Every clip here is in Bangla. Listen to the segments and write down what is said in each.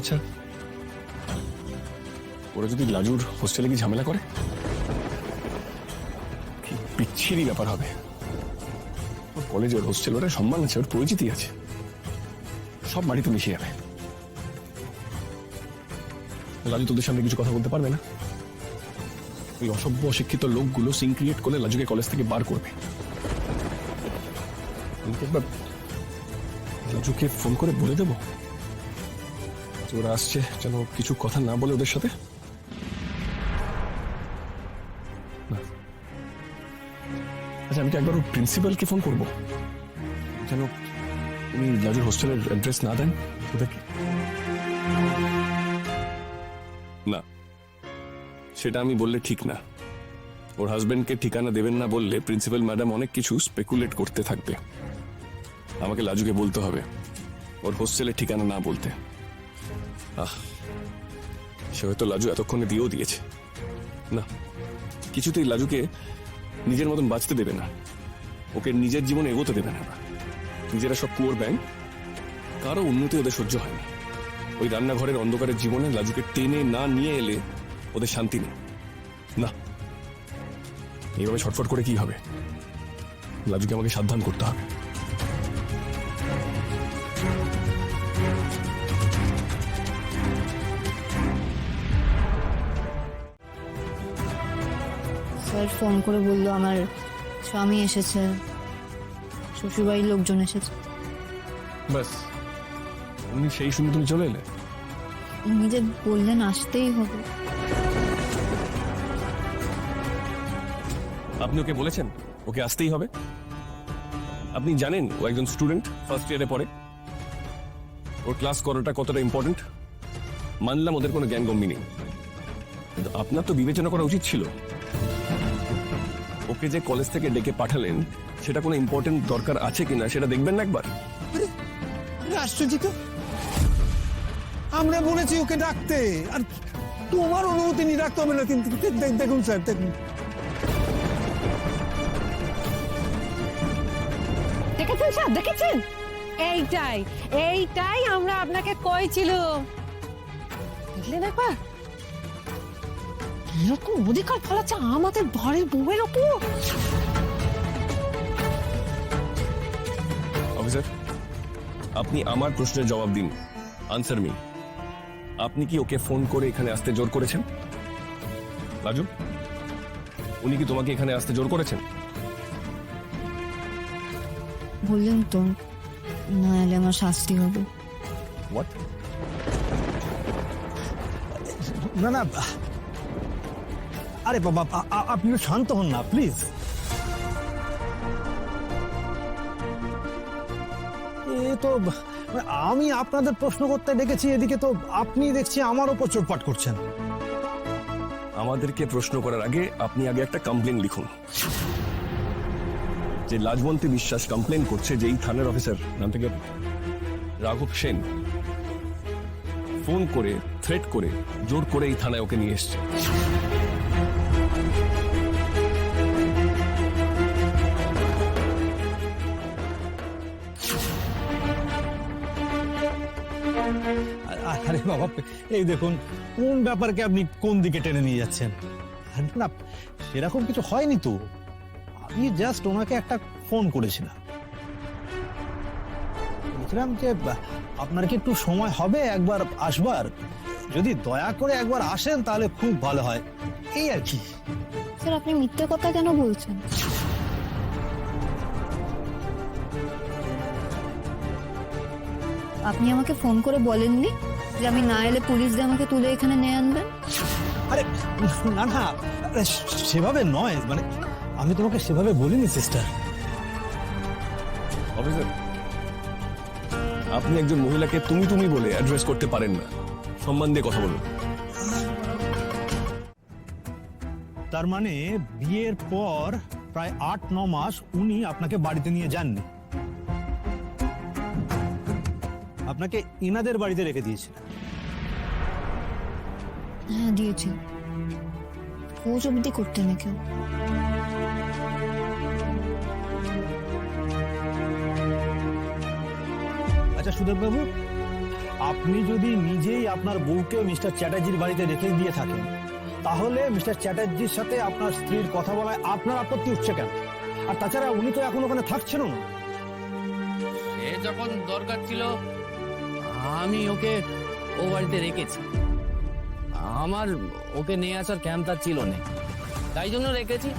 আচ্ছা, ওরা যদি লাজুর হোস্টেলে কি ঝামেলা করে, কি বিচ্ছিরি ব্যাপার হবে। ওর কলেজে, ওর হোস্টেল, ওরা সম্মান আছে, ওর পরিচিতি আছে, সব বাড়িতে মিশে যাবে। লাজু তোদের সামনে কিছু কথা বলতে পারবে না। ওই অসভ্য অশিক্ষিত লোকগুলো সিন ক্রিয়েট করলে লাজুকে কলেজ থেকে বার করবে। একবার লাজুকে ফোন করে বলে দেবো যে ওরা আসছে, যেন কিছু কথা না বলে ওদের সাথে। আচ্ছা, আমি কি একবার ওর প্রিন্সিপালকে ফোন করবো, যেন উনি লাজুর হোস্টেলের অ্যাড্রেস না দেন ওদেরকে? না, সেটা আমি বললে ঠিক না। ওর হাজবেন্ডকে ঠিকানা দেবেন না বললে প্রিন্সিপাল ম্যাডাম অনেক কিছু স্পেকুলেট করতে থাকবে। আমাকে লাজুকে বলতে হবে ওর হোস্টেলের ঠিকানা না বলতে। সে হয়তো লাজু এতক্ষণে দিয়েও দিয়েছে। না, কিছুতেই লাজুকে নিজের মতন বাঁচতে দেবে না, ওকে নিজের জীবনে এগোতে দেবে না। নিজেরা সব পুয়ার ব্যাংক, কারো উন্নতি ওদের সহ্য হয় না। ওই রান্নাঘরের অন্ধকারের জীবনে লাজুকে টেনে না নিয়ে এলে ওদের শান্তি নেই। না, এইভাবে ছটফট করে কি হবে? লাজুকে আমাকে সাবধান করতে হবে। স্যার ফোন করে বললো আমার স্বামী এসেছে, শ্বশুরবাড়ির লোকজন এসেছে। ব্যাস, উনি সেই শুনে তুমি চলে এলে? উনি যে বললেন আসতেই হবে। আপনি ওকে বলেছেন ওকে আসতেই হবে? আপনি জানেন ও একজন স্টুডেন্ট, ফার্স্ট ইয়ারে পড়ে। ওর ক্লাস করাটা কতটা ইম্পর্টেন্ট। মানলাম ওদের কোনো জ্ঞান গম্ভীর নেই, কিন্তু আপনার তো বিবেচনা করা উচিত ছিল। ওকে যে কলেজ থেকে ডেকে পাঠালেন, সেটা কোনো ইম্পর্টেন্ট দরকার আছে কিনা সেটা দেখবেন না একবার? আশ্চর্য তো, আমরা বলেছি ওকে ডাকতে, আর তোমার অনুমতি নিয়ে রাখতে হবে না। কিন্তু দেখুন স্যার, দেখুন, দেখেছেন স্যার, দেখেছেন? এইটাই এইটাই আমরা আপনাকে কইছিলাম। বুঝলেন একবার কিরকম অধিকার ফলাচ্ছে আমাদের বাড়ির বউয়ের ওপর। অফিসার, আপনি আমার প্রশ্নের জবাব দিন, আনসার মি। আপনি কি ওকে ফোন করে এখানে আসতে জোর করেছেন? রাজু, উনি কি তোমাকে এখানে আসতে জোর করেছেন? বললেন তো না এলে আমার শাস্তি হবে। হোয়াট? না না, আরে বাবা, আপনি শান্ত হন না প্লিজ। এ তো আমি আপনাদের প্রশ্ন করতে ডেকেছি, এদিকে তো আপনি দেখছি আমার ওপর চোটপাট করছেন। আমাদেরকে প্রশ্ন করার আগে আপনি আগে একটা কমপ্লেন লিখুন যে লাজবন্তী বিশ্বাস কমপ্লেন করছে যে এই থানার অফিসার, নাম থেকে রাঘব সেন, ফোন করে থ্রেট করে জোর করে এই থানায় ওকে নিয়ে এসছে। আরে বাবা, এই দেখুন কোন ব্যাপারকে আপনি কোন দিকে টেনে নিয়ে যাচ্ছেন। না, সেরকম কিছু হয়নি তো। আমি জাস্ট ওনাকে একটা ফোন করেছিলাম, বলছিলাম যে আপনার কি একটু সময় হবে একবার আসবার? যদি দয়া করে একবার আসেন তাহলে খুব ভালো হয়, এই আর কি। স্যার আপনি মিথ্যে কথা কেন বলছেন? আপনি আমাকে ফোন করে বলেননি যে আমি না এলে পুলিশ দিয়ে আমাকে তুলে এখানে নিয়ে আনবেন? আরে না না, সেভাবে নয়, মানে আমি তোমাকে সেভাবে বলিনি সিস্টার। অফিসার, আপনি একজন মহিলাকে তুমি তুমি বলে অ্যাড্রেস করতে পারেন না। সম্মান দিয়ে কথা বলুন। তার মানে বিয়ের পর প্রায় ৮-৯ মাস উনি আপনাকে বাড়িতে নিয়ে যাননি, আপনাকে ইনাদের বাড়িতে রেখে দিয়েছিলেন। হ্যাঁ দিয়েছি, খোঁজ অবধি করতে না কেউ। আচ্ছা সুদেব বাবু, আপনি যদি নিজেই আপনার বউকে মিস্টার চ্যাটার্জির বাড়িতে রেখে দিয়ে থাকেন, তাহলে মিস্টার চ্যাটার্জির সাথে আপনার স্ত্রীর কথা বলায় আপনার আপত্তি উঠছে কেন? আর তাছাড়া উনি তো এখন ওখানে থাকছেনও না। এ যখন দরকার ছিল আমি ওকে ও বাড়িতে রেখেছি। আমার ওকে নিয়ে আসার ক্ষমতা ছিল না, তাই জন্য রেখেছি।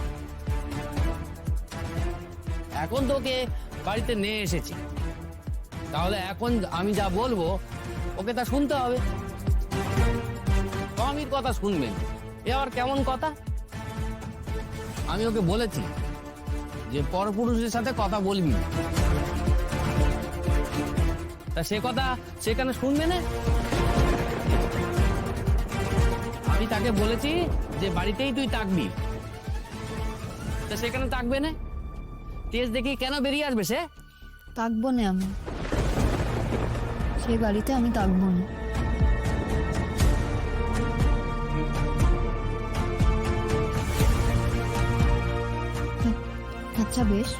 এখন তো ওকে বাড়িতে নিয়ে এসেছি, তাহলে এখন আমি যা বলবো ওকে তা শুনতে হবে। স্বামীর কথা শুনবেন, এ আবার কেমন কথা? আমি ওকে বলেছি যে পরপুরুষের সাথে কথা বলবি না। তা সে কথা সেখানে শুনবে না। আমি তাকে বলেছি যে বাড়িতেই তুই থাকবি, তা সেখানে থাকবে না। তেজ দেখি কেন বেরিয়ে আসবে সে? থাকবো না আমি, সেই বাড়িতে আমি থাকবো না। আচ্ছা বেশ,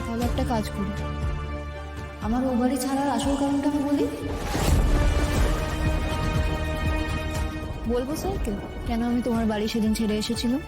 তাহলে একটা কাজ করি, আমার ও বাড়ি ছাড়ার আসল কারণটা আমি বলি। বলবো স্যারকে কেন আমি তোমার বাড়ি সেদিন ছেড়ে এসেছিলাম?